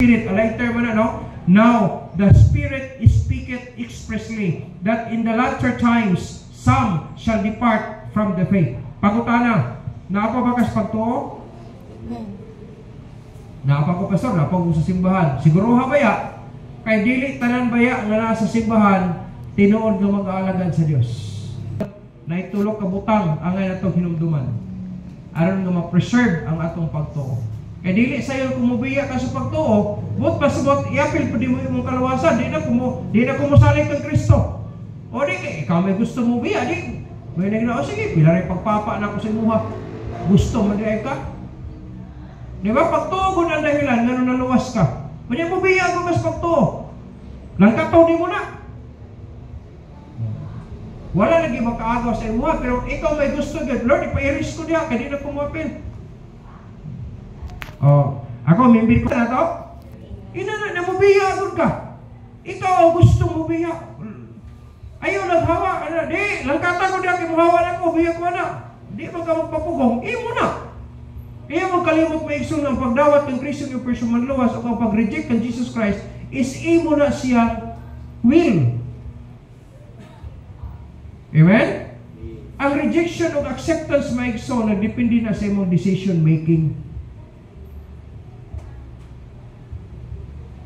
Spirit, a lighter man, no? Now, the Spirit speaketh expressly that in the latter times, some shall depart from the faith. Pagutana, napabakas pagtuo? Napa ko pastor, napa ko sa simbahan. Siguro ha baya, kay dili tanan baya nga nasa simbahan, tinuod nga mag-aalagad sa Dios. Naitulok ka butang ang atong hinumduman. Aron nga ma-preserve ang atong pagtuo. Kay dili sayo kumubiya ka sa pagtuo, but pasabot iapil pud mo imong kalawasan, di na kumusalig kang Kristo. O di kay ikaw may gusto mo biya, di. May nagna, o sige, pila rin pagpapa na ko sa imuha. Gusto mo di ay ka? Di ba? Pagtuo ko na dahilan, nga naluwas ka. Pwede mo biya ako mas pagtuo. Langkataw di mo na. Wala lagi makaagaw sa imuha, pero ikaw may gusto God. Lord, ipa-iris ko diya, kaya di na kumapil. Ako, mimbir ko na to. Na mo biya ako ka. Ikaw ang gusto mo biya. Ayaw naghawa. Di, langkata ko diya, kimuhawa na ko, biya ko na. Di ka magpapugong, imo na. Kaya magkalimot may igsoon ng pagdawat ng Kristo yung person manluwas o ang pag-reject ng Jesus Christ is imo na siyang will. Amen? Ang rejection o acceptance may igsoon nagdepende na sa imong decision making.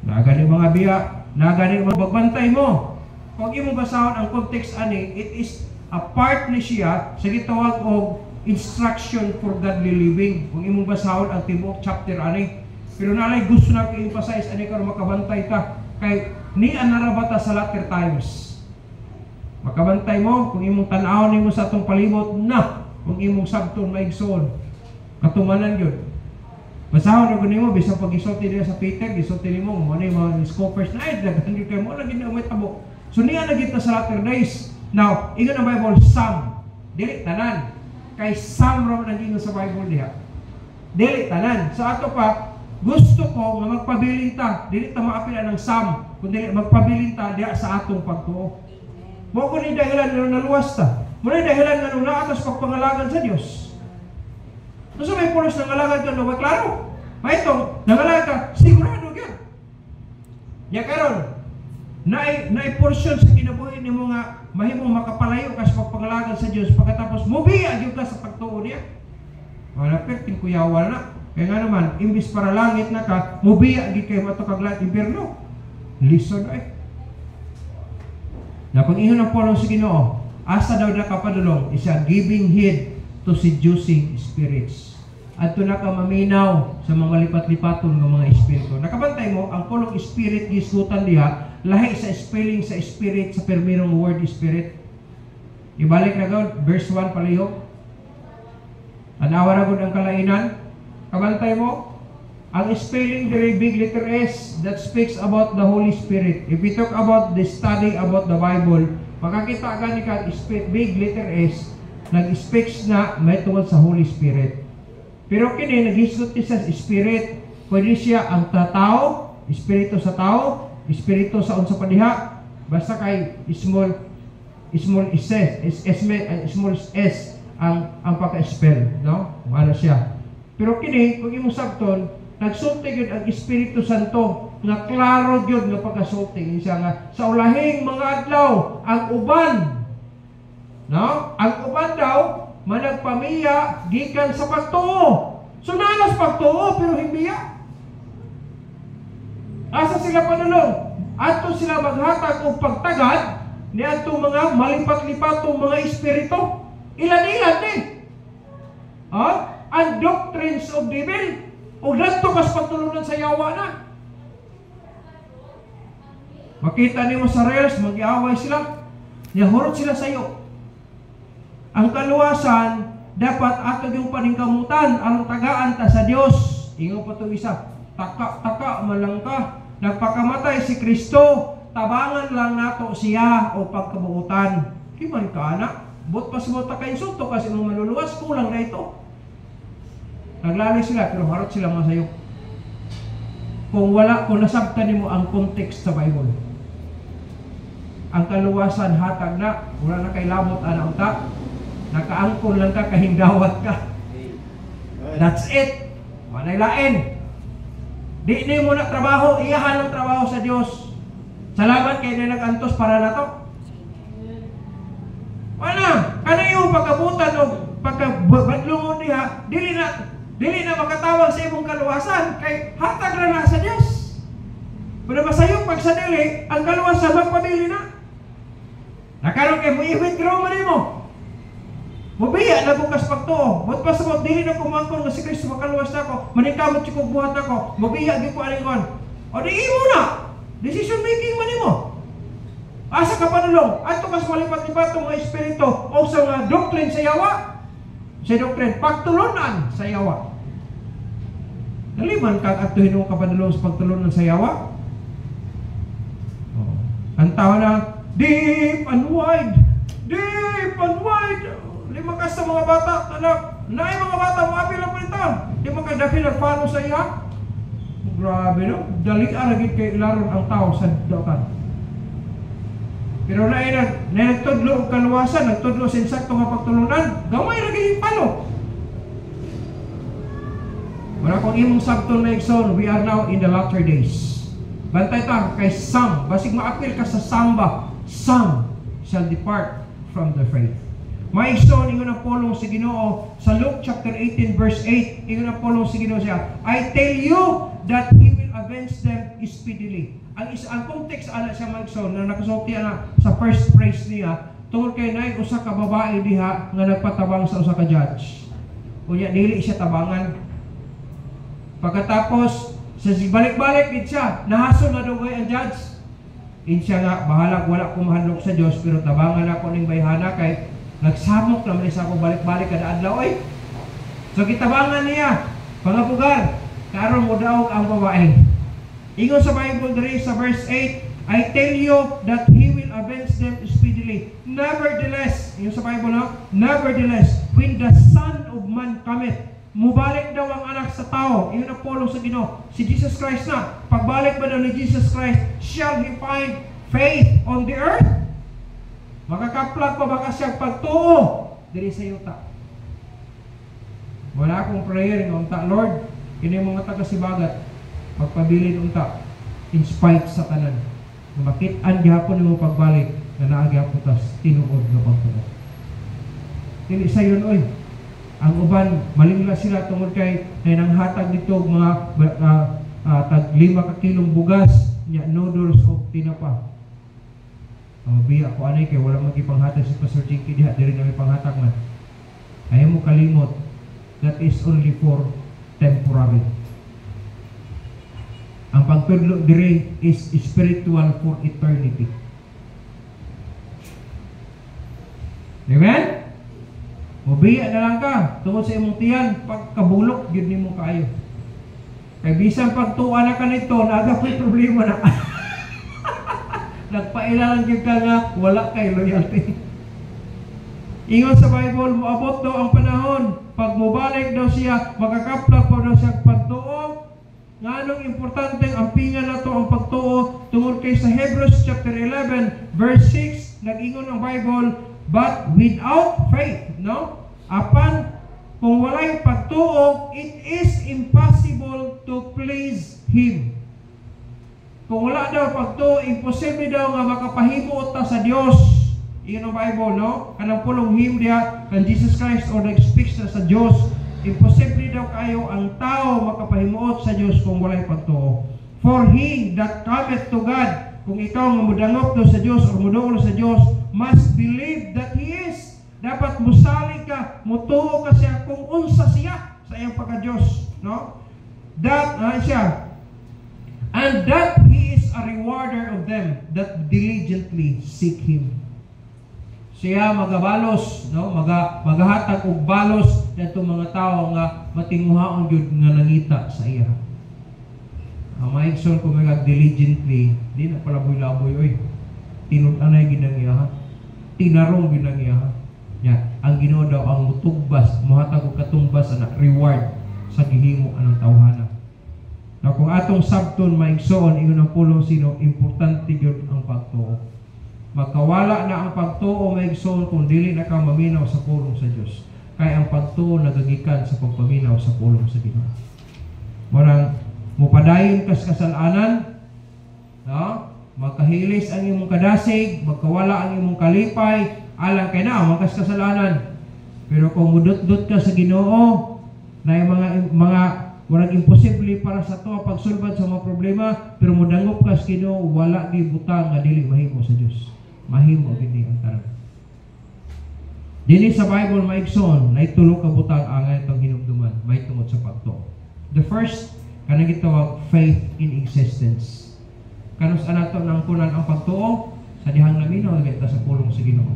Nagani mga biya, nagani mga bagbantay mo. Kung imo basahon ang context ani, it is a part ni siya sa gitawag og instruction for godly living. Kung imong basahon ang tibuok chapter ani. Pero nalay gusto na ko emphasize ani karon makabantay ka kay ni anarabata sa latter times. Makabantay mo kung imong tan-aw nimo sa atong palibot na kung imong sabton maigsoon. Katumanan gyud. Basahon og nimo bisan pag isulti diha sa Peter, isulti nimo mo ni mga scoffers na ay daghan gyud kay mo lagi na may tabo. So niya na kita sa latter days. Now, ingon ang Bible some, dili tanan. Kay some raw nang ingon sa Bible diha. Dili tanan. Sa ato pa, gusto ko nga magpabilin ta, dili ta maapilan ng some, kundi magpabilin ta diha sa atong pagtuo. Mo ko ni dahilan nga naluwas ta. Mo ni dahilan nga nung naatas pagpangalagan sa Dios. Gusto may pulos ng ngalagan ka no, klaro. May ito, nangalagan ka, sigurado yan. Ya karon, na-portion sa kinabuhi ni mo nga mahimong makapalayo ka sa pagpangalagan sa Diyos pagkatapos mubiya yung ka sa pagtuo niya. Wala perting kuyawan na. Kaya nga naman, imbis para langit na ka, mubiya di kayo matukaglat impierno. Listen ay. Na pag ihon ang pulong sa Ginoo, asa daw na kapadulong, isa giving heed to seducing spirits. At ito na ka maminaw sa mga lipat-lipaton ng mga espiritu. Nakabantay mo, ang pulong spirit gisgutan diha, lahi sa spelling sa spirit sa permirong word spirit. Ibalik na gawin, verse 1 palihog. Anawa na gud ang kalainan. Kabantay mo, ang spelling there big letter S that speaks about the Holy Spirit. If we talk about the study about the Bible, makakita ka ni ka big letter S nag-speaks na may tungkol sa Holy Spirit. Pero kini naghisgot sa Spirit, pwede siya ang tao, espiritu sa tao, espiritu sa unsa pa diha, basta kay small s ang pagka-spell, no? Ano siya. Pero kini kung imong sabton, nagsulti gyud ang Espiritu Santo nga klaro gyud nga pagkasulti siya nga sa ulahing mga adlaw ang uban, no? Ang uban daw managpamiya gikan sa pagtuo. So nalas pagtuo pero himbiya. Asa sila panulong? Ato sila maghatag og pagtagad ni atong mga malipat-lipatong mga espiritu. Ilan-ilan ni. Ang doctrines of devil o ganito kas pagtulunan sa yawa na. Makita niyo sa reels, mag-iaway sila. Nahurot sila sa iyo. Ang kaluwasan, dapat ato yung paningkamutan, ang tagaan ta sa Dios. Ingo pa ito isa, taka malang ka. Nagpakamatay si Kristo, tabangan lang nato siya o pagkabuutan. Di man ka anak, but pasabot kayo sunto kasi mong maluluwas, kulang na ito. Naglali sila, pero harot sila mga sayo. Kung nasabtan mo ang context sa Bible. Ang kaluwasan hatag na, wala na kay lamot anak ta. Nakaangkon lang ka, kahindawat ka. That's it. Manay lain. Di mo na trabaho, iyahan ang trabaho sa Dios. Salamat kay na nag-antos para na to. Wala, kanayo pagkabutan o pagkabadlungon niya, dili na makatawag sa imong kaluwasan kay hatag na sa Dios. Pero masayong pag sa dili, ang kaluwasan magpabili na. Nakaroon kay mo i-withdraw mo nimo. Mubiya na bukas pagtuo. But pa sa mga dili na kumangkon nga si Kristo makaluwas na ako. Manikamot si kong buhat ako. Mubiya di ko alingon. O di imo na. Decision making man nimo. Asa ka panulong. Ato kas malipat-lipat mga espiritu o sa mga doctrine sa yawa. Sa doctrine, pagtulunan sa yawa. Naliman kang atuhin mo kapanulong sa pagtulunan sa yawa. Ang tawa na, deep and wide. Deep and wide. Lima ka sa mga bata, anak. Naay mga bata, mga apil ang palitan. Di mga kadaki nag-follow sa iya. Grabe no? Dali aragit kay laron ang tao sa dautan. Pero naay nagtudlo og kaluwasan, nagtudlo sa insakto nga pagtulunan, gamay ra gyud palo. Wala kong imong sabton na igsoon, we are now in the latter days. Bantay ta kay some, basig maapil ka sa samba, some shall depart from the faith. Maigsoon ingon ang pulong si Ginoo sa Luke chapter 18 verse 8, ingon ang pulong si Ginoo siya, I tell you that He will avenge them speedily. Ang context ana siya maigsoon na nakasulti ana sa first phrase niya tungod kay naay usa ka babae diha nga nagpatabang sa usa ka judge. Unya dili siya tabangan. Pagkatapos sa balik-balik gid siya, nahasol na dugay ang judge. Insya nga bahala wala ko mahadlok sa Dios pero tabangan ako ning bayhana kay nagsamok naman sa ako balik-balik kada adlaw oy. So gitabangan niya, pangapugar, karon mo daog ang babae. Ingon sa Bible diri sa verse 8, I tell you that He will avenge them speedily. Nevertheless, ingon sa Bible no, nevertheless, when the Son of Man cometh, mubalik daw ang anak sa tao. Ingon ang pulong sa Ginoo, si Jesus Christ na. Pagbalik ba daw ni Jesus Christ, shall He find faith on the earth? Makakaplag pa baka siya pagtuo diri sa yuta. Wala akong prayer ng unta, Lord, kini mga taga-sibagat, magpabilin unta, in spite sa tanan. Makit-an gihapon mo pagbalik, na naagihapon tas tinuod na pagtuo. Dili sa yun, oy. Ang uban, malingla sila tungod kay nanghatag dito mga tag 5 ka kilong bugas, nya noodles o tinapa. Biya ko anay kay wala magipanghatag si Pastor Chinky diha diri na may panghatag man. Ayaw mo kalimot, that is only for temporary. Ang pagtudlo diri is spiritual for eternity. Amen? Mubiya na lang ka tungod sa imong tiyan, pagkabulok gyud nimo kaayo. Kay bisan pagtuwa na ka nito, naga ko'y problema na. Nagpailalan gyud ka nga wala kay loyalty. Ingon sa Bible, moabot daw ang panahon, pag mubalik daw siya, makakaplag pa daw siya pagtuo. Nganong importante ang pinga na to ang pagtuo tungod kay sa Hebrews chapter 11 verse 6, nag-ingon ang Bible, but without faith, no? Apan kung walay pagtuo, it is impossible to please Him. Kung wala daw pagtuo, imposible daw nga makapahimo ta sa Dios. Iyon ang Bible, no? Kanang pulong him diha kan Jesus Christ or nag-speak sa Dios. Imposible daw kayo ang tao makapahimuot sa Dios kung walay pagtuo. For he that cometh to God, kung ikaw nga mudangop do sa Dios or muduol sa Dios, must believe that He is. Dapat musali ka, mutuo ka siya kung unsa siya sa iyang pagka-Dios, no? That siya. And that He is a rewarder of them that diligently seek Him. Siya magabalos, no? Magahatag og balos dito mga tao nga matinguhaon jud nga nangita sa iya. Ang maigsoon ko mga diligently, di na pala laboy oy. Tinud-anay ginangiya ha. Tinarong ginangiya ha. Ya, ang Ginoo daw ang mutugbas, mohatag og katumbas ana reward sa gihimo anang tawhana. Na kung atong sabton maigsoon ingon ang pulong sino, importante gyud ang pagtuo. Magkawala na ang pagtuo maigsoon kung dili na ka maminaw sa pulong sa Dios. Kay ang pagtuo nagagikan sa pagpaminaw sa pulong sa Ginoo. Marang mupadayon kas kasalanan, no? Magkahilis ang imong kadasig, magkawala ang imong kalipay, alang kay na ang kas kasalanan. Pero kung mudot-dot ka sa Ginoo, na yung mga walang imposible para sa to pagsulbad sa mga problema, pero mudangop ka sa Ginoo, wala di butang nga dili mahimo sa Dios. Mahimo gid ang tanan. Dili sa Bible maigsoon, nay tulo ka butang angay itong hinumduman, may tungod sa pagtuo. The first kanang gitawag faith in existence. Kanus anato nang kunan ang pagtuo sa dihang naminaw gayta sa pulong sa Ginoo.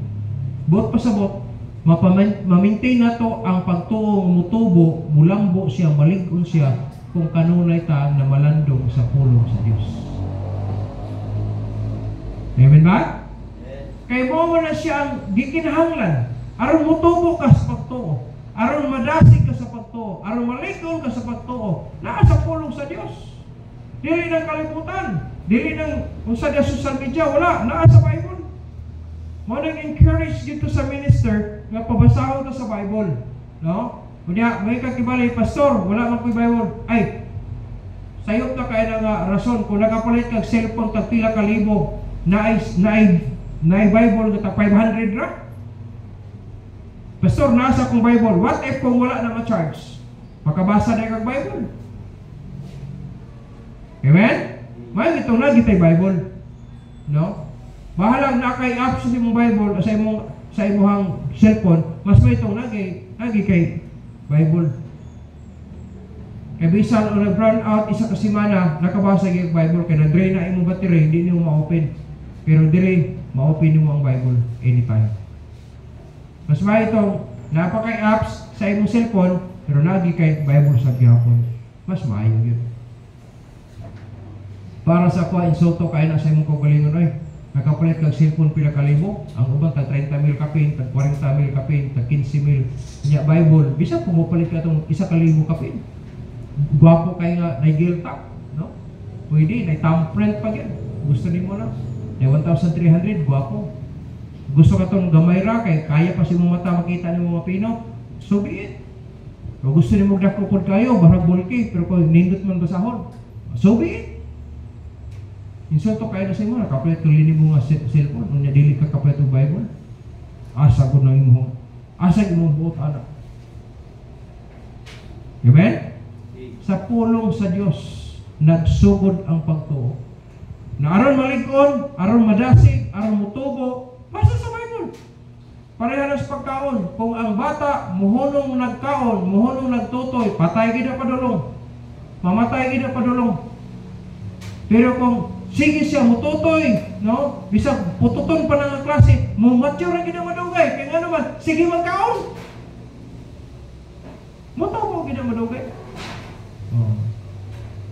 Buot pasabot ma-maintain nato ang pagtuo mutubo, mulambo siya, malig-on siya kung kanunay ta na malandong sa pulong sa Dios. Amen ba? Kay mo na siya ang gikinahanglan aron mutubo ka sa pagtuo, aron madasig ka sa pagtuo, aron malig-on ka sa pagtuo, naa sa pulong sa Dios. Dili ng kalibutan, dili ng unsa sa social media, wala, naa sa Bible. Mo nang encourage dito sa minister nga pabasahon ta sa Bible, no? Unya may kakibali pastor, wala man koy Bible. Ay, sayop ta kay nga rason kung nagapalit kag cellphone tag pila ka libo, na Bible nga 500 ra. Pastor, nasa kong Bible. What if kung wala na ma-charge? Makabasa na kag Bible. Amen? May itong nagitay Bible. No? Bahalang na kay app sa imong Bible o sa imong cellphone, mas may itong nagi kay Bible. Kaya bisan o nag-run out isa ka semana, nakabasa kay Bible, kaya na-drain na imong battery, hindi niyo ma-open. Pero dire, ma-open niyo ang Bible anytime. Mas may itong napakay apps sa imong cellphone, pero nagi kay Bible sa gihapon. Mas maayo yun. Para sa ko, insulto kayo na sa imong kagalingon, ay, nakapalit kag cellphone pila ka libo, ang ubang tag 30,000 kapin, tag 40,000 kapin, tag 15,000. Nya Bible, bisa pumapalit ka itong 1,000 kapin. Gwapo kayo nga, na-gill top, no? Pwede, na-thumbprint pa yan. Gusto din mo na. Na 1,300, gwapo. Gusto ka itong gamay ra, kay kaya pa si mong mata makita ni mga pino, so be it. Kung gusto ni mong dakupod kayo, barag bulki, pero kung nindot man basahon, so be it. Insulto kayo na sa imo, nakapalit kang lini mo nga cellphone, nung dili ka kapalit ng Bible. Asa ko na imong, asa imong buot anak. Amen? Sa pulong sa Dios, nagsugod ang pagtuo. Na aron malig-on, aron madasig, aron mutubo, basta sa Bible. Pareha sa pagkaon. Kung ang bata muhunong nagkaon, muhunong nagtutoy, patay gid pa dulong. Mamatay gid pa dulong. Pero kung sige siya mututoy, no? Bisag pututon pa nang klase, mumature ra gid madugay. Kaya nga naman, sige magkaon. Mutubo gid madugay.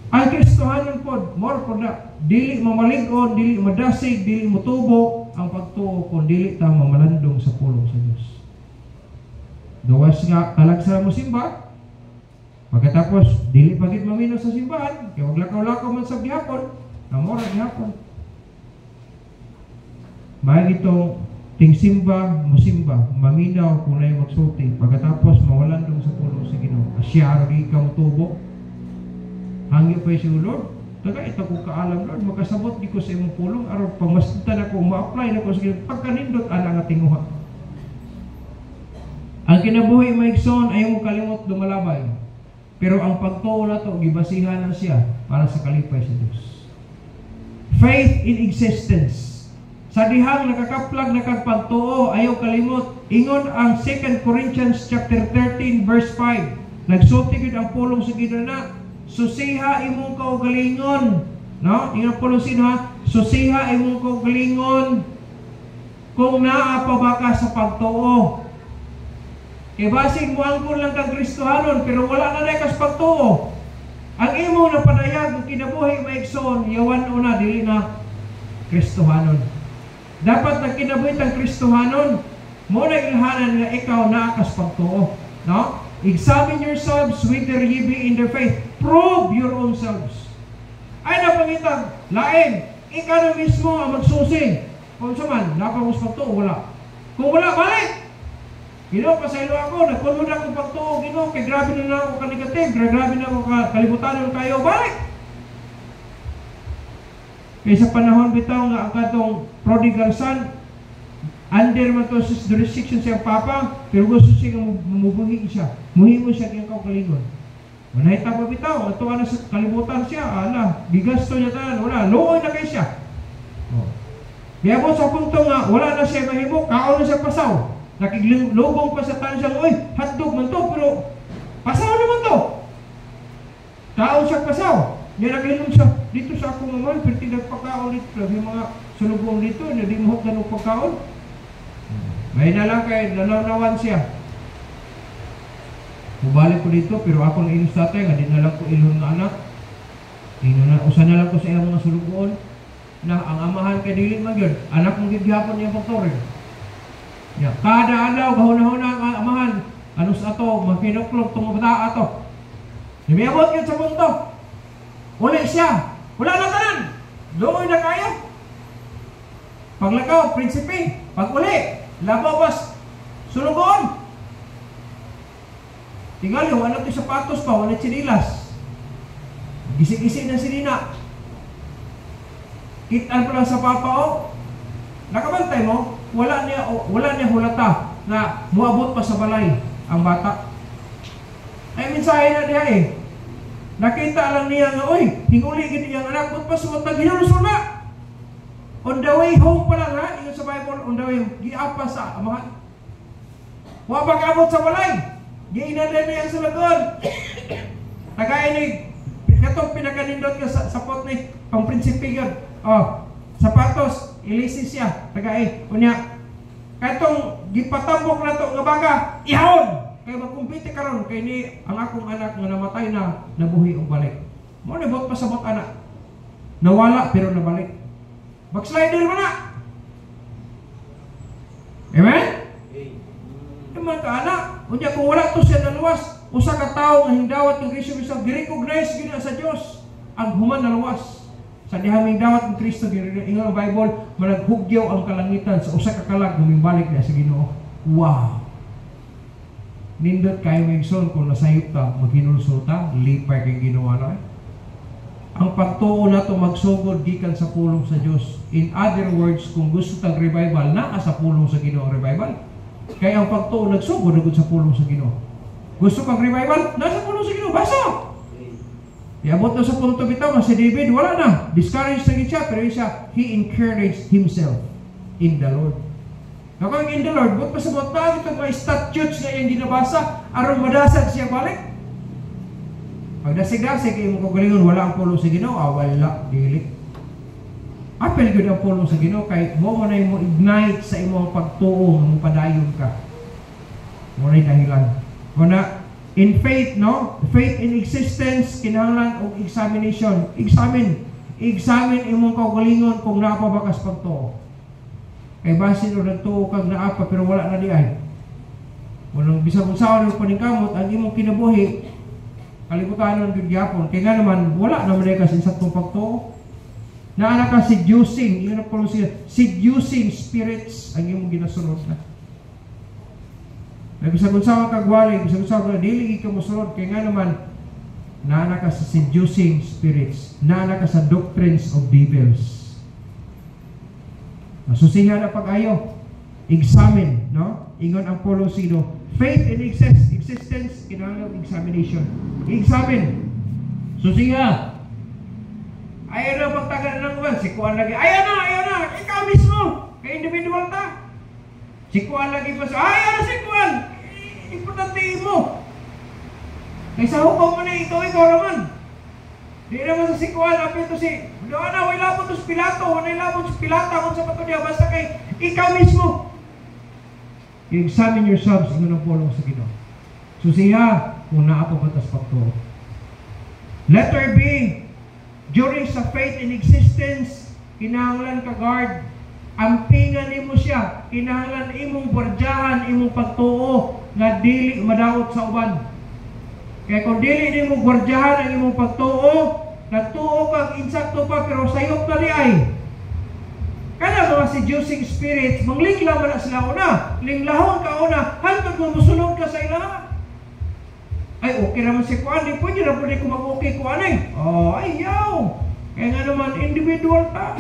Ang Kristohanon pod, more pod na dili mamalig-on, dili madasig, dili mutubo ang pagtuo kung dili ta mamalandong sa pulong sa Dios. Gawas nga talagsa mo simba. Pagkatapos dili pagit mamino sa simbahan, kay wag lakaw-lakaw man sa gihapon, namora gihapon. May itong tingsimba, musimba, maminaw kung na magsulti. Pagkatapos mawalandong sa pulong sa Ginoo. Asya ri ka mutubo. Hangyo pa si Lord, taga ito ko kaalam Lord, makasabot di ko sa imong pulong, aron pagmasdan ako, ma-apply na ko sa pagkanindot ana nga tinguha. Ang kinabuhi maigsoon ayaw mo kalimot lumalabay. Pero ang pagtuo na to, gibasihan na siya para sa kalipay sa Diyos. Faith in existence. Sa dihang nakakaplag na kagpagtuo, ayaw kalimot. Ingon ang 2 Corinthians chapter 13 verse 5. Nagsulti gid ang pulong sa ginana. Susiha imong kaugalingon, no? Ingon po sino ha? Susiha imong kaugalingon kung naa pa ba ka sa pagtuo. Ibasig mo angkon lang kang Kristohanon pero wala na dai kas pagtuo. Ang imo na padayag ng kinabuhi maigsoon, yawan una dili na Kristohanon. Dapat na kinabuhi tang Kristohanon, mo na ilhanan nga ikaw naa kas pagtuo, no? Examine yourselves whether ye be in the faith. Prove your own selves. Ay napangitag, lain, ikaw na mismo ang magsusi. Kung suman, napangos pagtuo, wala. Kung wala, balik! Ginoo, pasaylo ako, nagpunod ako pagtuo, Ginoo, kay grabe na ako ka-negative, grabe na ako kalibutan kayo, balik! Kaya sa panahon bitaw nga ang katong prodigal son, under man to sa jurisdiction siyang papa, pero gusto siya mumubuhi siya. Muhimo siya kayang kaugalingon. Manahita pa bitaw, ato na sa kalibutan siya, gigasto niya tanan, wala, luoy na kay siya. Kaya po sa punto nga, wala na siya mahimo, kaon na siya pasaw. Nakiglugong pa sa tanan siya, oy, hotdog man to, pero pasaw naman to. Kaon siya pasaw. Niya naginom siya, dito sa akong naman, pero tinagpakaon dito, yung mga sulubong dito, na di mo ganong pagkaon. May na lang kay nanawan siya. Mubalik ko dito, pero ako na ilos tatay, nga din na lang ko ilon na anak. Usa na lang ko sa iyang mga sulugoon, na ang amahan kay dili man yun, anak mong gigyapon niya pagtorin. Ya, kada adlaw, gahuna-huna ang amahan, anus ato, makinuklog, tumabata ato. Namiabot yun sa mundo. Uli siya, wala na tanan, doon na kaya. Paglakaw, prinsipe, pag uli, lababas, sulugoon. Tingali, wala ito sapatos pa, wala sinilas. Gising-gising na sinina. Kitaan pa lang sa papa, nakabantay mo, wala niya hulata na muabot pa sa balay ang bata. Ay, mensahe na niya Nakita lang niya nga, oy, hinguli gini yung anak, ba't pa suot na ginulusot na? On the way home pa lang ha, yung sa Bible, on the way home, giapa sa amahan. Wabag abot sa balay. Giinanay na yan sa lagon. Tagainig, katong pinakanindot ka sa sapot ni pang prinsipe yun. Sapatos, ilisis siya. Tagay, unya, katong gipatambok na to nga baga, ihawon! Kaya magkumpite karon kay ni ang akong anak nga namatay na nabuhi og balik. Mo ni bot pasabot anak. Nawala pero nabalik. Backslider man na. Amen? Amen ka anak. Unya kung wala to siya naluwas, usa ka tawo nga hindawat ng Kristo bisag gi-recognize gid sa Dios ang human naluwas. Sa dihaming dawat ng Kristo ingon ang Bible, managhugyaw ang kalangitan sa usa ka kalag nga mimbalik na sa Ginoo. Wow. Nindot kayo may son kung nasayop ta, maghinulso ta, lipay kay ginawa na. Ang pagtuo na ito magsugod gikan sa pulong sa Diyos. In other words, kung gusto tag revival, naa sa pulong sa Ginoo ang revival. Kaya ang pagtuo nagsugod sa pulong sa Ginoo. Gusto pag revival, nasa pulong sa Ginoo, basa! Iabot na sa punto bitaw nga si David, wala na. Discouraged na siya, pero he encouraged himself in the Lord. Kapag in the Lord, ba't pasabot na itong mga statutes na yung ginabasa, aron madasag siya balik? Pag dasig-dasig, kayo mong kagalingon, wala ang pulong sa Ginoo, wala, dili. Apel yun ang pulong sa Ginoo, kahit mo na yung ignite sa imong pagtuo, mong padayon ka. Mo na yung dahilan. Kuna, in faith, no? Faith in existence, kinahanglan o examination. Examine imong kagalingon kung napabakas pagtuo. Kay basin o nagtuo kag naapa pero wala na di ay. Walang bisag unsaon ng paningkamot ang imong kinabuhi kalibutanon gyud gyapon. Kay nga naman wala na man kasi sa tong pagtuo. Naa ka seducing, yun ang siya, seducing spirits ang imong ginasunod na. Bisag unsaon kag wali, bisag unsaon dili ka mosunod kay nga naman naa ka sa seducing spirits, naa ka sa doctrines of devils. Masusihan na pag-ayo. Examine, no? Ingon ang pulong sino. Faith in existence, kinahanglan examination. Examine. Susiha. Ayaw na magtagal ng uwan. Sikuan lagi. Ayaw na. Ikaw mismo. Kaya individual ta. Sikuan lagi pa sa. Ayaw na sikuan. Importante mo. Kaysa hukom mo na ikaw naman. Di naman sa sikuan. Apil to si doon na, wala po ito sa Pilato, wala po sa Pilata kung sa pato niya, basta kay ikaw mismo. You examine yourselves, ingon ang pulong sa Ginoo. Susiha, kung naapabatas pagtuo. Letter B, during sa faith in existence, kinahanglan ka guard, ampingan imo siya, kinahanglan imong bordyahan, imong pagtuo, nga dili madawat sa uban. Kaya kung dili nimo bordyahan ang imong pagtuo, nagtuo kang insakto pa pero sayop na di ay. Kana mga seducing spirits, manglingla man na sila una. Linglahon ka una, hantod mo musunod ka sa ilaha. Ay, okay naman si Kuan, di pwede na pwede ko mag-okay Kuan eh. Ayaw. Kaya nga naman, individual ta.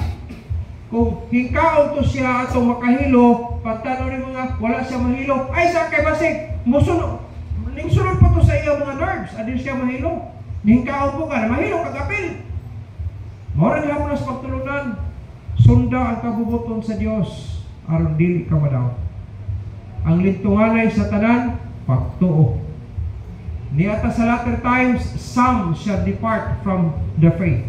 Kung hingkaon to siya atong makahilo, pagtanaw ni mga wala siya mahilo, ay sa kay basig, musunod, ningsunod pa to sa iya mga nerves, adin siya mahilo. Hingkaon po ka na mahilo, kagapil. Mora niya mo na sa pagtulunan, sunda ang kabubuton sa Dios aron dili ka madaw. Ang lintunganay sa tanan, pagtuo. Niata sa latter times, some shall depart from the faith.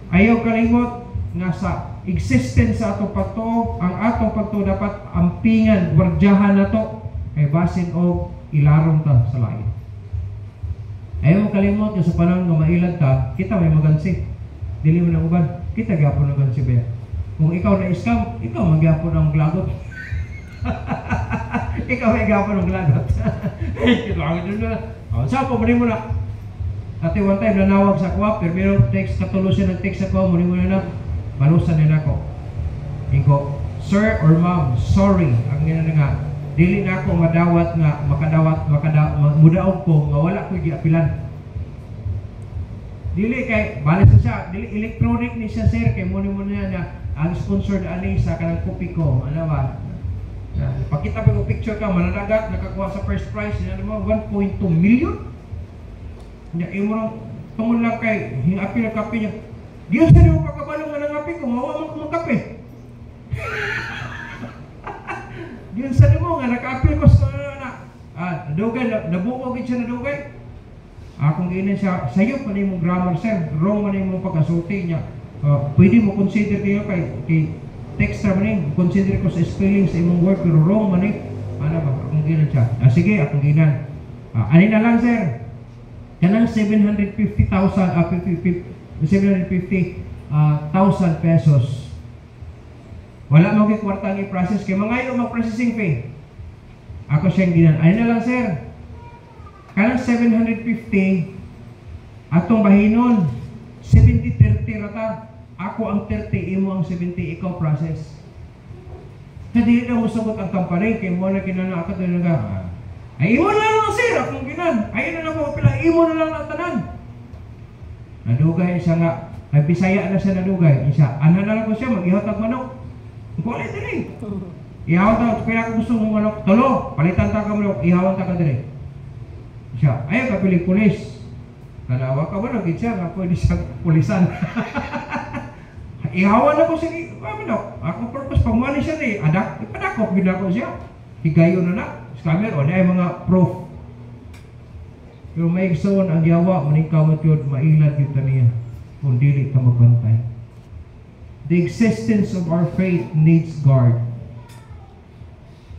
Ayaw kalimot nga sa existence sa atong pagtuo, ang atong pagtuo dapat ampingan, gwardyahan na to, kay basin o ilarong ta sa lain. Ayaw kalimot nga sa panahon nga mailad ta, kita may magansi. Dili mo na uban, kita gyapon ang gansi ba? Kung ikaw na scam, ikaw magyapon ang glagot. Ikaw may gyapon ang glagot. Sa po, muli mo na. Ate one time nanawag sa kuwa, pero text katulusan ng text sa kuwa, muli mo na malusan din ako. Iko, sir or ma'am, sorry. Ang gina nga, dili na ako madawat nga, mudaog ko, nga wala ko giapilan. Dili kay, balis na siya, dili electronic ni siya sir, kay muli mo na ang sponsored ani sa kanang kopi ko, ano ba? Pakita pa yung picture ka, mananagat, nakakuha sa first prize, mo 1.2 million. Imo nang tungod lang kay hingapi na kape niya. Diyan sa niyo pagkabalong nga nangapi ko, hawa mo kung kape. Diyan sa niyo nga nakaapil ko sa dugay, nabuo gid siya na dugay. Akong ginan siya, sayo pa nimo grammar sir, wrong man nimo pagkasulti niya. Pwede mo consider niyo kay text ra man consider ko sa spelling sa imong word pero wrong man ano ba akong ginan siya. Sige, akong ginan. Ani na lang sir. Kanang 750,000 pesos. Wala mo kay kwarta ni process kay mangayo mag processing fee. Ako siyang ginan. Ani na lang sir. Kanang 750 atong bahinon 70-30 rata. Ako ang 30, imo ang 70, ikaw process. Hindi na mo sagot ang company kay mo na kinana ako doon nga. Ay, imo na lang sir, akong ginan. Ayun na lang mo pila, imo na lang ang tanan. Nadugay siya nga, nagbisaya na siya nadugay. Isa, ana na lang ko siya, mag-ihatag manok. Kulit din eh. Ihawag ta, pila ko gusto mong manok. Tulo, palitan ta ka manok, ihawag ta ka din eh. Siya, ayaw ka piling pulis. Kalawa ka ba, nagit siya, nga pwede siyang pulisan. Ihawan na ko siya, manok. Ako purpose, pagmali siya eh. Adak, ipadakop, ginako siya. Higayon na na. Scammer o na mga proof. Pero may igsoon ang yawa, maningkamot yun, mailad yun niya. Kung dili ka magbantay. The existence of our faith needs guard.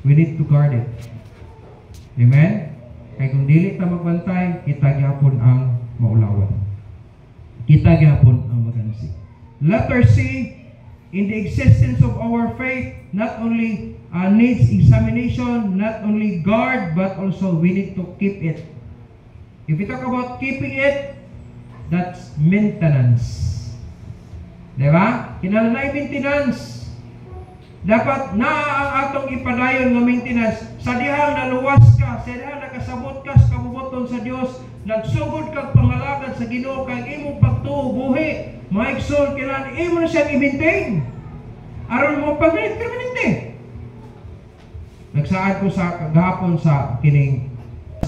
We need to guard it. Amen? Kaya kung dili ka magbantay, kita gyapon ang maulawan. Kita gyapon ang magansi. Letter C, in the existence of our faith, not only needs examination, not only guard, but also we need to keep it. If we talk about keeping it, that's maintenance. Diba? Kinahanglan maintenance. Dapat na ang atong ipadayon nga maintenance. Sa dihang naluwas ka, sa dihang nakasabot ka sa kabubuton sa Dios, nagsugod kag pangalagad sa Ginoo kag imong pagtuo buhi, maigsoon kinahanglan imo na siyang i-maintain. Aron mo permanente. Nagsaad ko sa gahapon sa kining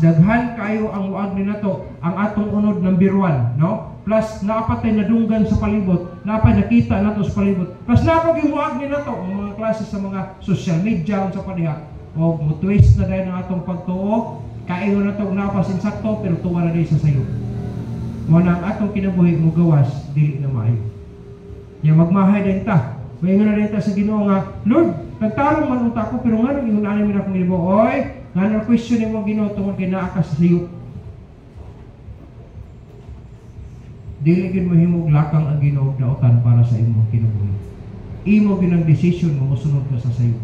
daghan kayo ang uag ni nato ang atong unod number 1, no? Plus napatay na dunggan sa palibot, napay nakita nato sa palibot. Plus napag yung uag ni nato ang mga klase sa mga social media sa paniha. O mo-twist na dahil ng atong pagtuo, kaingon na itong napas insakto, pero tuwa na dahil sa sayo. Muna ang atong kinabuhi mo gawas, dili na maayo. Yang magmahay din ta. May nga na din ta sa Ginoo nga, Lord, nagtarong man unta ko, pero nga nang inunanin mo na akong ginoo, oy, nga nang question mo Ginoo tungkol kay naa ka sa sayo. Dili gid mahimog lakang ang Ginoo daotan para sa imong kinabuhi. Imo ginang decision mo mosunod ka sa sayo.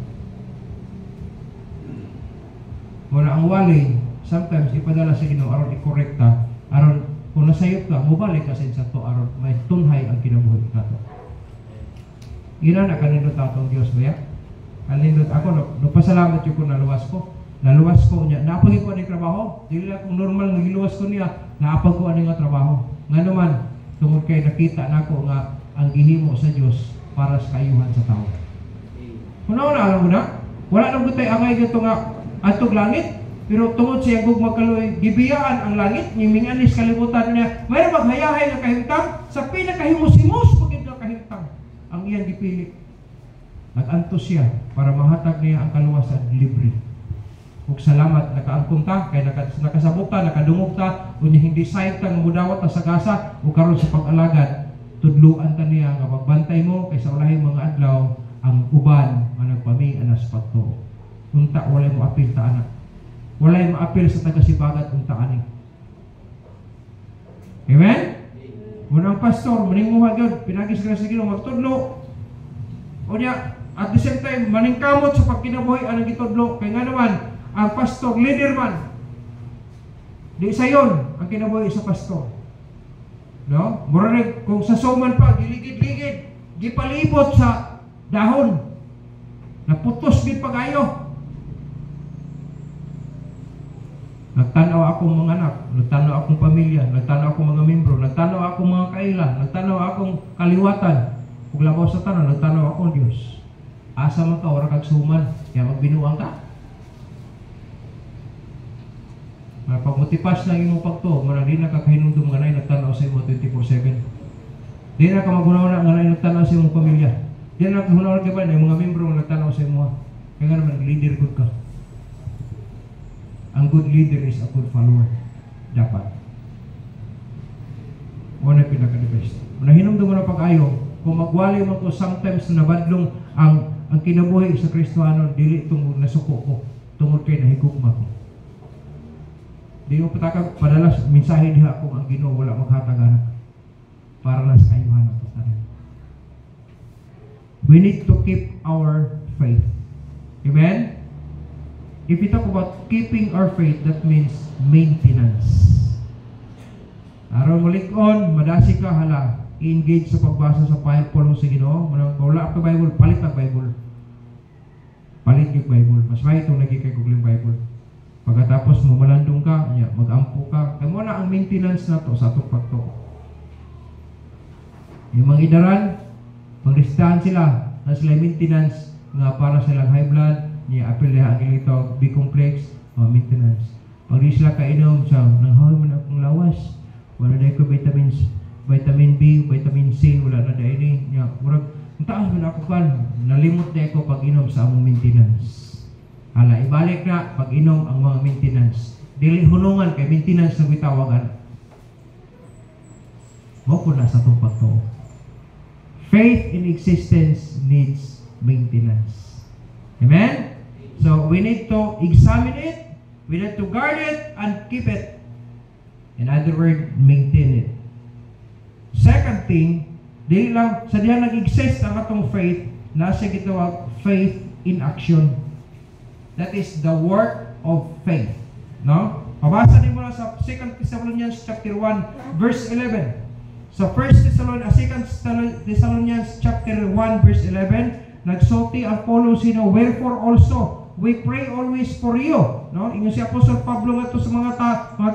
Muna ang wali, sometimes ipadala sa Ginoo aron i-correcta, aron kung nasayop ka, mubalik ka sa insakto aron may tunhay ang kinabuhi nato. Ina na kanindot atong Dios ba? Kanindot ako nagpasalamat jud ko naluwas ko. Naluwas ko niya. Naapag ko ani trabaho. Dili lang kung normal nagiluwas ko niya, naapag ko ani nga trabaho. Nga naman tungod kay nakita nako nga ang gihimo sa Dios para sa kayuhan sa tao. Una-una, alam mo na, wala nang gutay angay dito nga atog langit, pero tungod siya kung magkaloy, gibiyaan ang langit, nyiminganis kalibutan niya, mayroon maghayahay na kahimtang, sa pinakahimus-himus pagid na kahimtang, ang iyang gipili. Nag-antos siya para mahatag niya ang kaluwasan libre. Ug salamat, nakaangkong ta, kay nakasabot ta, nakadungog ta, unya hindi sayad ta nga mudawat ta sa gasa, o karon sa pag-alagad, tudluan ta niya nga pagbantay mo kaysa ulahing mga adlaw ang uban nga nagpami anas pagtuo. Unta walay mo apil ta anak. Walay mo apil sa taga-sibagat unta ani. Amen? Munang pastor maninguha gyud pinagis ka sa Ginoo magtudlo. Unya at the same time maningkamot sa pagkinabuhi anang gitudlo kay nga naman ang pastor leader man. Di sayon ang kinabuhi sa pastor. No? Murag kung sa suman pa giligid-ligid, gipalibot sa dahon. Naputos gid pagayo. Nagtanaw akong mga anak, nagtanaw akong pamilya, nagtanaw akong mga membro, nagtanaw akong mga kaila, nagtanaw akong kaliwatan. Ug labaw sa tanan, nagtanaw akong Dios. Asa man ka ora kag suman, kaya magbinuang ka. Pagmutipas na imong pagtuo, muna di na kakahinundom nga na nagtanaw sa imo 24/7. Di na ka magunaw nga na nagtanaw sa imong pamilya. Di na kagunaw ka ba na mga membro nga nagtanaw sa imo. Kaya nga naman, leader good ka. Ang good leader is a good follower. Dapat. Una pinaka-the best. Manahinumdum mo na pag-ayo, kung magwali mo ko sometimes na nabadlong ang kinabuhi sa Kristiyano, dili itong nasuko ko, tungod kay nahigugma ko. Di mo patakag padalas mensahe diha kung ang Ginoo wala maghatag para lang sa kayuhan nato tanan. We need to keep our faith. Amen? If we talk about keeping our faith, that means maintenance. Aron mo likon, madasi ka hala, engage sa pagbasa sa Bible mo sa Ginoo. Wala ka Bible, palit ang Bible. Palit yung Bible. Mas may itong naging kay Google Bible. Pagkatapos mo malandong ka, mag-ampo ka, kaya mo na ang maintenance na to sa itong pagto. Yung mga idaran, pag-listahan sila, na sila maintenance nga para silang high blood, niya apel liha ang ito, B-complex, maintenance. Pag di sila kainom siya, nanghawi mo na akong lawas, wala na ko vitamins, vitamin B, vitamin C, wala na dahil niya, murag, taas mo na ako kan, nalimot na ako pag-inom sa among maintenance. Hala, ibalik na pag-inom ang mga maintenance. Dili hunungan kay maintenance na bitawagan. Mo po na sa itong pagtuo. Faith in existence needs maintenance. Amen? So, we need to examine it, we need to guard it, and keep it. In other words, maintain it. Second thing, dili lang, sa diyan nag-exist ang atong faith, nasa gitawag faith in action. That is the work of faith. No? Pabasa din mo na sa 2 Thessalonians chapter 1 verse 11. Sa 2 Thessalonians chapter 1 verse 11, nagsulti ang Paulo sino, wherefore also we pray always for you. No? Ingon si Apostol Pablo nga to sa mga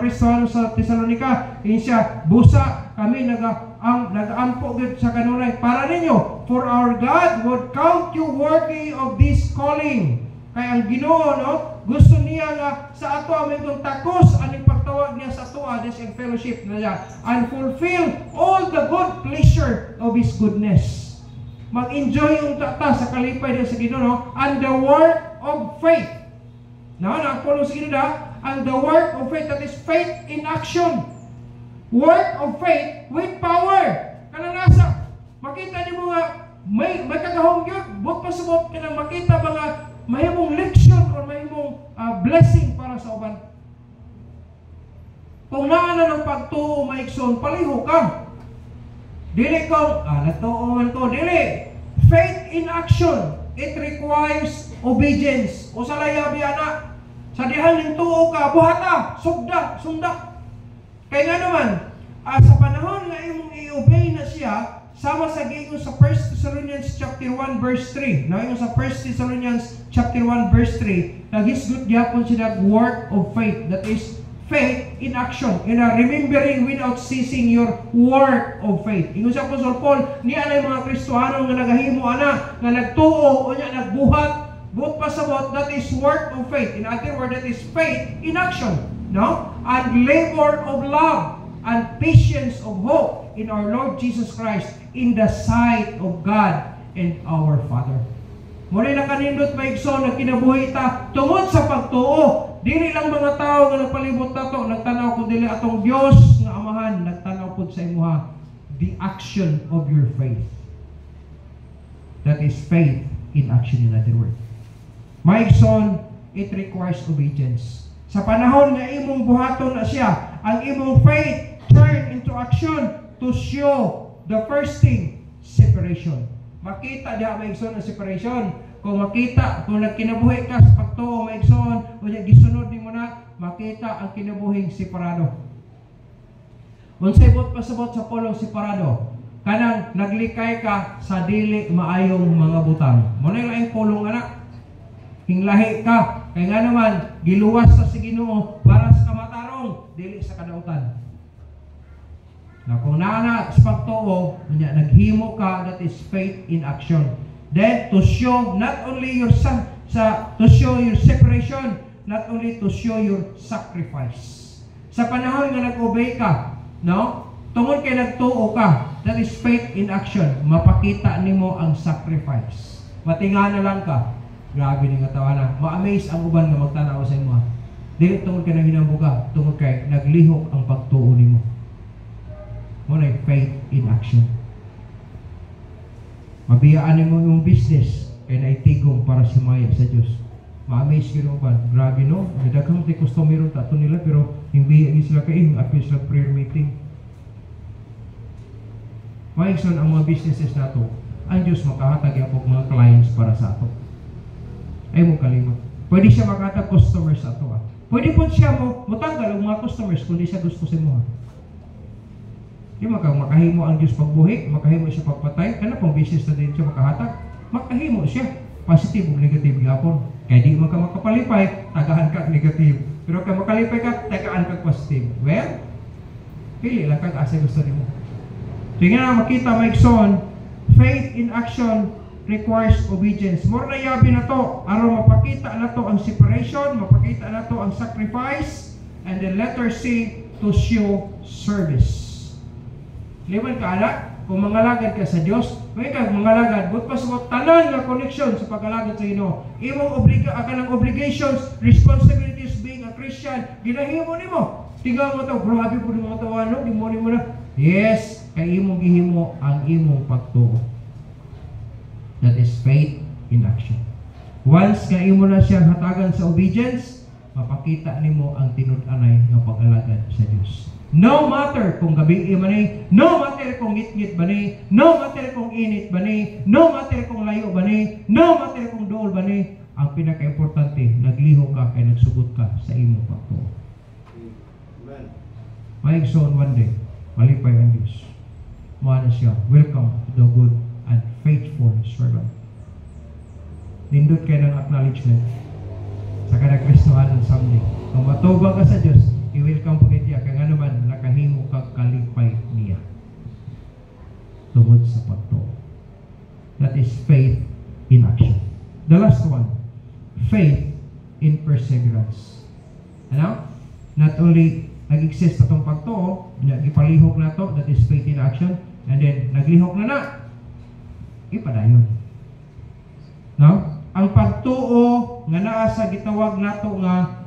Kristiyano sa Thessalonica. Ingon siya, busa kami nag-aampo gud sa kanunay para ninyo, for our God would count you worthy of this calling. Kay ang Ginoo, no, gusto niya nga sa ato ang itong takos aning pagtawag niya sa ato this in fellowship na niya, and fulfill all the good pleasure of His goodness. Mag-enjoy yung tata sa kalipay niya sa Ginoo, no? And the work of faith. Nakapulong sa Ginoo and the work of faith, that is faith in action. Work of faith with power. Kanang nasa, makita niyo mo nga, may kagahong yun, buot pasubot ka nang makita mga mahimong leksyon o mahimong blessing para sa uban. Kung naana ng pagtuo maikson, paliho ka. Dili ko, natuon ko, dili. Faith in action, it requires obedience. O sa layabi ana, sa dihan ng tuo ka, buhata, sunda. Kaya nga naman, sa panahon na imong i-obey na siya, sama sa giingon sa 1 Thessalonians chapter 1 verse 3. Naingon sa 1 Thessalonians chapter 1 verse 3, naghisgot gyapon sila work of faith, that is faith in action. Remembering without ceasing your work of faith. Ingon sa Apostle Paul, niya na yung mga Kristohano nga nagahimo ana, nga nagtuo, o niya nagbuhat, buot pasabot, that is work of faith. In other words, that is faith in action. No? And labor of love and patience of hope in our Lord Jesus Christ in the sight of God and our Father. Muli na kanindot maigsoon na kinabuhi ta tungod sa pagtuo. Dili lang mga tao nga nagpalibot nato nagtanaw kun dili atong Dios nga Amahan nagtanaw pud sa imuha the action of your faith. That is faith in action in other words. Maigsoon, it requires obedience. Sa panahon nga imong buhaton na siya, ang imong faith turn into action to show the first thing, separation. Makita diha maigsoon ang separation. Kung makita, kung nagkinabuhi ka sa pagtuo maigsoon, o gisunod nimo na, makita ang kinabuhing separado. Unsay bot pasabot sa pulong separado? Kanang naglikay ka sa dili maayong mga butang. Mo na laing pulong anak. Hinglahi ka, kay nga naman giluwas sa Ginoo para sa kamatarong, dili sa kadautan. Na kung naana sa pagtuo, naghimo ka, that is faith in action. Then to show not only your to show your separation, not only to show your sacrifice. Sa panahon nga nag-obey ka, no? Tungod kay nagtuo ka, that is faith in action. Mapakita nimo ang sacrifice. Matingana lang ka. Grabe ni nga tawana. Ma-amaze ang uban nga magtanaw sa imo. Dili tungod kay naghinambuga, tungod kay naglihok ang pagtuo nimo. Muna faith in action. Mabiyaan mo yung business kaya naitigong para simaya sa Diyos. Ma-amaze yun ba? Grabe no? Daghang ti customer tato nila pero hindi sila kaing apil sila prayer meeting. Maigson ang mga businesses nato, ang Diyos makahatag yapog mga clients para sa ato. Ay mo kalimot. Pwede siya makahatag customers sa ato. Pwede po siya mutanggal ang mga customers kung di siya gusto sa mga. Di makahimo ang Diyos pagbuhi, makahimo siya pagpatay, kana pang business na din siya makahatag, makahimo siya, positive o negative yapon. Kaya di ka makapalipay, tagahan ka negative. Pero kaya makalipay ka, tagaan ka positive. Well, pili lang kang asa gusto mo. So nga na makita maigsoon, faith in action requires obedience. More na yabi na to, aron mapakita na to ang separation, mapakita na to ang sacrifice, and then letter C, to show service. Liman ka anak, kung mangalagad ka sa Diyos, may kang mangalagad, but pas mo tanan na connection sa pag-alagad sa Ginoo. Imong kanang obligations, responsibilities being a Christian, ginahimo nimo. Tingnan mo to, grabe po ni mga tawano, di mo na. Yes, kay imong gihimo ang imong pagtuo. That is faith in action. Once ka imo na siyang hatagan sa obedience, mapakita nimo ang tinud-anay nga pag-alagad sa Diyos. No matter kung gabi man ni, no matter kung ngit-ngit ba ni, no matter kung init ba ni, no matter kung layo ba ni, no matter kung dool ba ni, ang pinaka-importante, nagliho ka kay nagsugot ka sa imong pagtuo. Amen. Maigsoon one day, malipay ang Diyos. Muna siya, welcome to the good and faithful servant. Nindot kayo ng acknowledgement sa kanag-Kristohan ng someday. Kung matubang ka sa Diyos, i-welcome po kayo kaya nga naman nakahimo kag kalipay niya tungod sa pagtuo. That is faith in action. The last one, faith in perseverance. Ano? Not only nag-exist na itong pagtuo, ipalihok na to, that is faith in action, and then naglihok na ipadayon. No? Ang pagtuo nga naa sa gitawag nato nga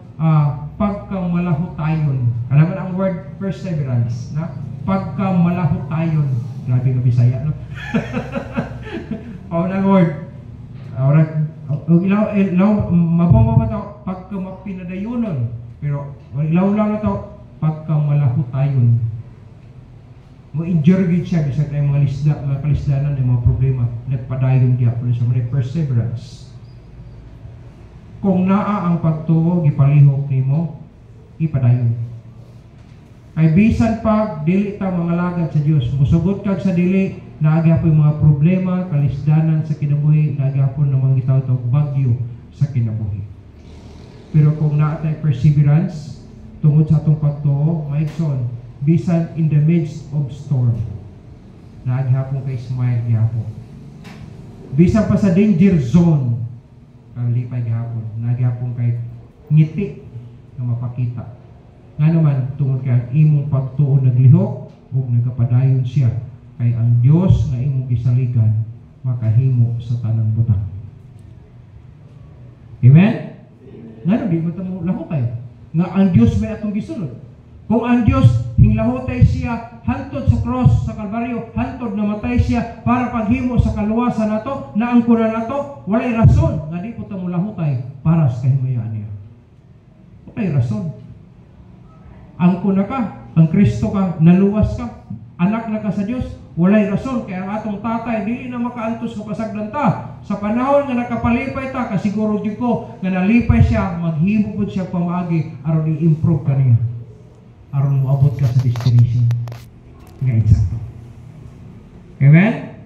pagkamalahutayon. Alam mo ang word perseverance, na? Pagkamalahutayon. Grabe nga Bisaya, no? O na word. Ilaw, mababa ba ito? Pagkamapinadayonon. Pero, ilaw lang na ito, pagkamalahutayon. Mo-injure siya, bisag na yung mga kalisdanan, yung mga problema, nagpadayon niya, pero sa mga perseverance. Kung naa ang pagtuo, gipalihok nimo, ipadayon. Ay bisan pag dili ta mangalagad sa Dios, musugot kag sa dili, naagihapon yung mga problema, kalisdanan sa kinabuhi, naagihapon ng mga gitawag bagyo sa kinabuhi. Pero kung naa tay perseverance, tungod sa atong pagtuo, maigsoon, bisan in the midst of storm. Naghapon kay smile gihapon. Bisan pa sa danger zone, kalipay gihapon. Naghapon kay ngiti na mapakita. Nga naman, tungod kay ang imong pagtuo naglihok o nagapadayon siya. Kay ang Dios nga imong gisaligan, makahimo sa tanang butang. Amen? Nga di mo tamo lahutay. Nga ang Dios may atong gisunod. Kung ang Dios hinglahutay siya hantod sa cross sa Kalbaryo, hantod namatay siya para paghimo sa kaluwasan nato, naangkon nato, walay rason nga di po tamo lahutay para sa kahimayaan niya. Walay rason. Angkon na ka, ang Kristo ka, naluwas ka, anak na ka sa Dios, walay rason kaya ang atong tatay dili na makaantos sa pasagdanta. Sa panahon nga nakapalipay ta, kasiguro jud ko nga nalipay siya, maghimo pud siya pamaagi aron i-improve kaniya. Aron moabot ka sa destination nga eksakto. Amen?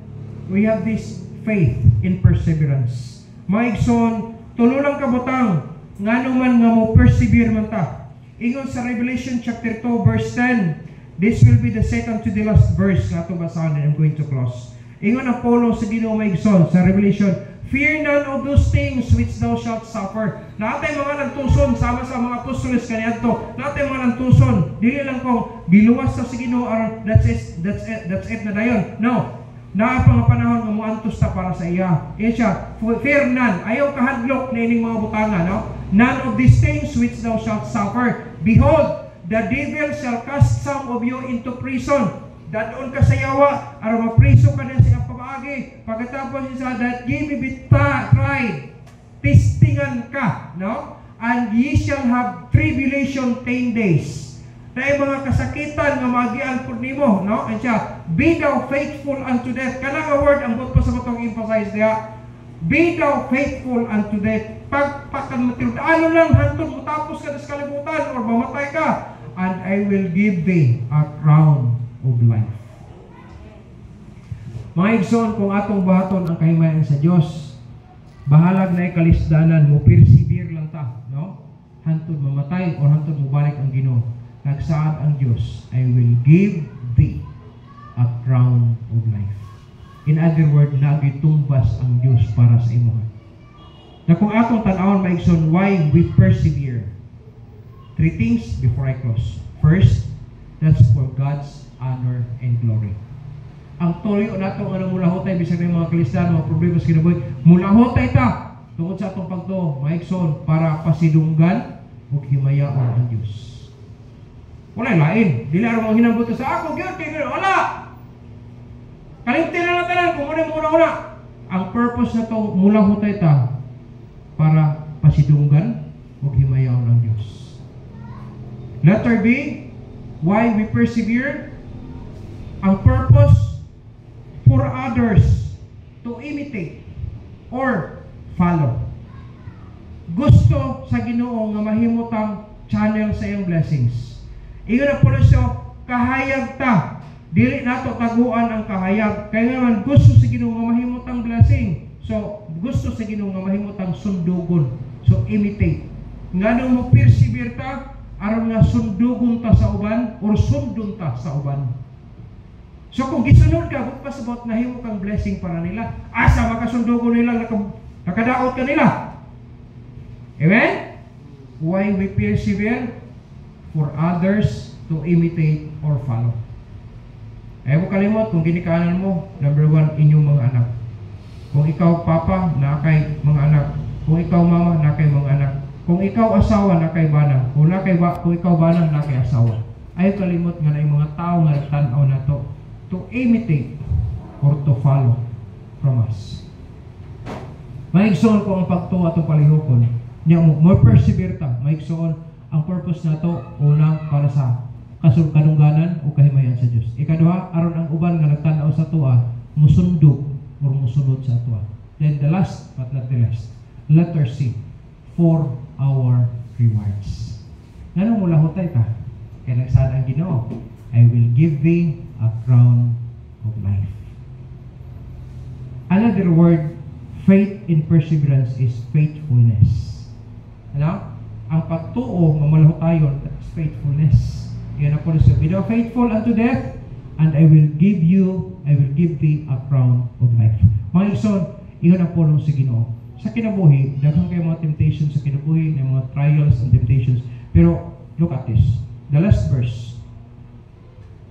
We have this faith in perseverance. Maigsoon, tunulang kabutang ngano man nga mo persevere man ta. Ingon sa Revelation chapter 2 verse 10, this will be the second to the last verse nga itong basahan and I'm going to close. Ingon ang Paulo sa Ginoo maigsoon sa Revelation, fear none of those things which thou shalt suffer. Natay mga nagtuson sama sa mga apostoles kaniadto. Natay mga nagtuson dili lang kung giluwas sa Ginoo aron that's it na dayon. No. Naa pa nga panahon nga moantos ta para sa iya. Siya, fear none. Ayaw kahadlok na ining mga butanga, no? None of these things which thou shalt suffer. Behold, the devil shall cast some of you into prison. Dadon ka sa yawa, aron mapriso ka din sa pamaagi. Pagkatapos isa, that ye may be tried, testingan ka, no? And ye shall have tribulation 10 days. Dahil mga kasakitan nga magian po nimo, no? And siya, be thou faithful unto death. Kana nga word ang buot pa sa matong emphasize diha. Be thou faithful unto death. Pagpakan mo ano lang hantod mo tapos ka sa kalibutan or mamatay ka, and I will give thee a crown of life. Mga igsoon, kung atong bahaton ang kahimayan sa Dios, bahalag na ikalisdanan mo, persevere lang ta, no? Hantod mamatay o hantod mo balik ang Ginoo. Nagsaad ang Dios, I will give thee a crown of life. In other words, nagitumbas ang Dios para sa imo. Na kung atong tan-awon maigsoon, why we persevere? 3 things before I close. First, that's for God's honor and glory. Ang tuloy nato nga mulahotay bisag ng mga Kristiyan, mga problema sa kinabuhi, mulahotay ta tungod sa atong pagtuo, maigsoon para pasidunggan ug himayaon ang Dios. Wala lain, dili ara mo hinabuto sa ako gyud kay wala. Kalimti na tanan kung una. Ang purpose nato mulahotay ta para pasidunggan ug himayaon ang Dios. Letter B, why we persevere? Ang purpose for others to imitate or follow. Gusto sa Ginoo nga mahimutang channel sa iyang blessings. Ingon na po siya, kahayag ta. Dili nato taguan ang kahayag. Kaya naman gusto sa Ginoo nga mahimutang blessing. So, gusto sa Ginoo nga mahimutang sundugon. So, imitate. Nga mo persevere ta, aron nga sundugon ta sa uban or sundon ta sa uban. So kung gisunod ka, but pasabot nahimo kang blessing para nila. Asa makasundugon nila, nakadaot ka nila. Amen? Why we persevere? For others to imitate or follow. Ayaw mo kalimot, kung ginikanan mo, number 1, inyong mga anak. Kung ikaw papa, nakay mga anak. Kung ikaw mama, nakay mga anak. Kung ikaw asawa, nakay bana. Kung ikaw bana, nakay asawa. Ayaw kalimot nga na yung mga tao nga nagtanaw na to imitate or to follow from us. Maigsoon ko ang pagtuo atong palihokon. Niya mo persevere ta. Maigsoon ang purpose nato una para sa kadungganan o kahimayan sa Dios. Ikaduha, aron ang uban nga nagtanaw sa tuwa musundog or musunod sa tuwa. Then the last but not the least, letter C, for our rewards. Ngano mo lahutay ta? Kaya nagsad ang Ginoo, I will give thee a crown of life. Another word, faith in perseverance is faithfulness. Ano? ang pagtuo mamalahotayon, that is faithfulness. Yan ang policy. Be thou faithful unto death, and I will give thee a crown of life. Mga igsoon, iyon ang pulong sa Ginoo. Sa kinabuhi, daghang kayo mga temptations sa kinabuhi, ng mga trials and temptations. Pero, look at this. The last verse.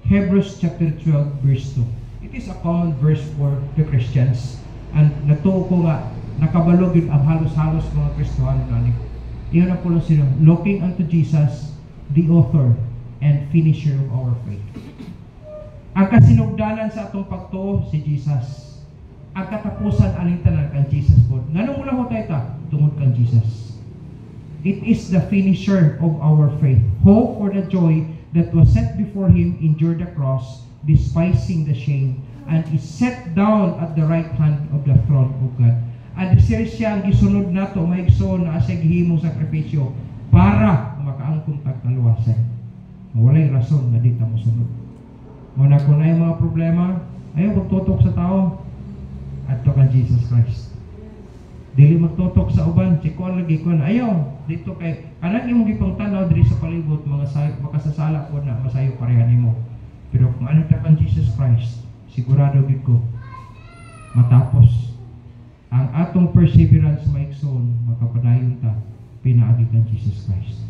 Hebrews chapter 12, verse 2. It is a common verse for the Christians. And natuo ko nga, nakabalog yun ang halos-halos mga Kristiyano nanin. Iyon ang pulong sila. Looking unto Jesus, the author and finisher of our faith. Ang kasinugdanan sa atong pagtuo, si Jesus. Ang katapusan aling tanan kang Jesus po. Nganong mula ho tayo tungod kang Jesus. It is the finisher of our faith. Hope for the joy that was set before him, endured the cross, despising the shame, and is set down at the right hand of the throne of God. At siya ang gisunod nato, maigsoon na sa gihimong sakripisyo para makaangkong tagkaluwasan. Walay rason na di ta mo sunod. Muna kung na yung mga problema, ayaw magtutok sa tao at to kan Jesus Christ. Dili magtutok sa uban, chikuan lagi ko na ayaw dito kay kanang imong gipang tanaw diri sa palibot, mga makasasala ko na masayo pareha nimo. Pero kung ano ta kan Jesus Christ, sigurado gid ko matapos ang atong perseverance maigsoon, makapadayon ta pinaagi kan Jesus Christ.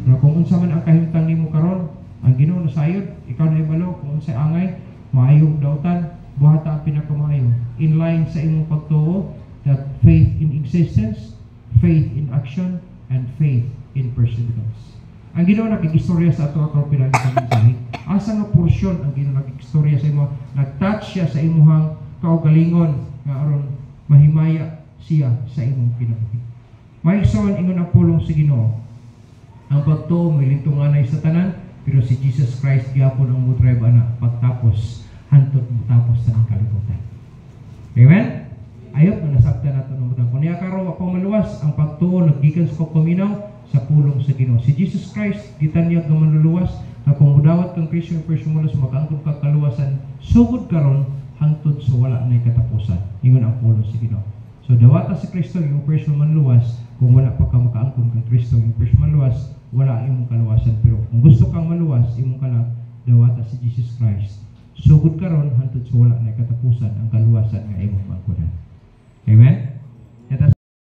Pero kung unsa man ang kahimtang nimo karon, ang Ginoo nasayod, ikaw na ibalo kung unsay angay, maayong dautan, buhata ang pinakamaayo. In line sa imong pagtuo, that faith in existence, faith in action, and faith in perseverance. Ang Ginoo nakigistorya sa ato ako pinagsasabi sa amin. Asa nga porsyon ang Ginoo nakigistorya sa imo, nag-touch siya sa imuhang kaugalingon nga aron mahimaya siya sa imong kinabuhi. Maigsoon ingon ang pulong sa Ginoo. Ang pagtuo milintunganay sa tanan, pero si Jesus Christ gyapon ang mutreba na pagtapos hantod mutapos sa kalibutan. Amen? Ayot na nasabtan nato ng mutang. Kung niya karo ako maluwas, ang pagtuo naggikan sa paminaw sa pulong sa Ginoo. Si Jesus Christ gitanyag nga manluluwas, na kung mudawat kang Kristo yung persumalos makaangkong kakaluwasan, sugod karon hangtod sa wala na katapusan. Ingon ang pulong sa Ginoo. So dawata si Kristo yung person manluwas, kung wala pa ka makaangkong kang Kristo yung person manluwas, wala imong kaluwasan. Pero kung gusto kang maluwas, imong kalang dawata si Jesus Christ. Sugod karon hangtod sa wala na katapusan ang kaluwasan nga imong pagkunan. Amen?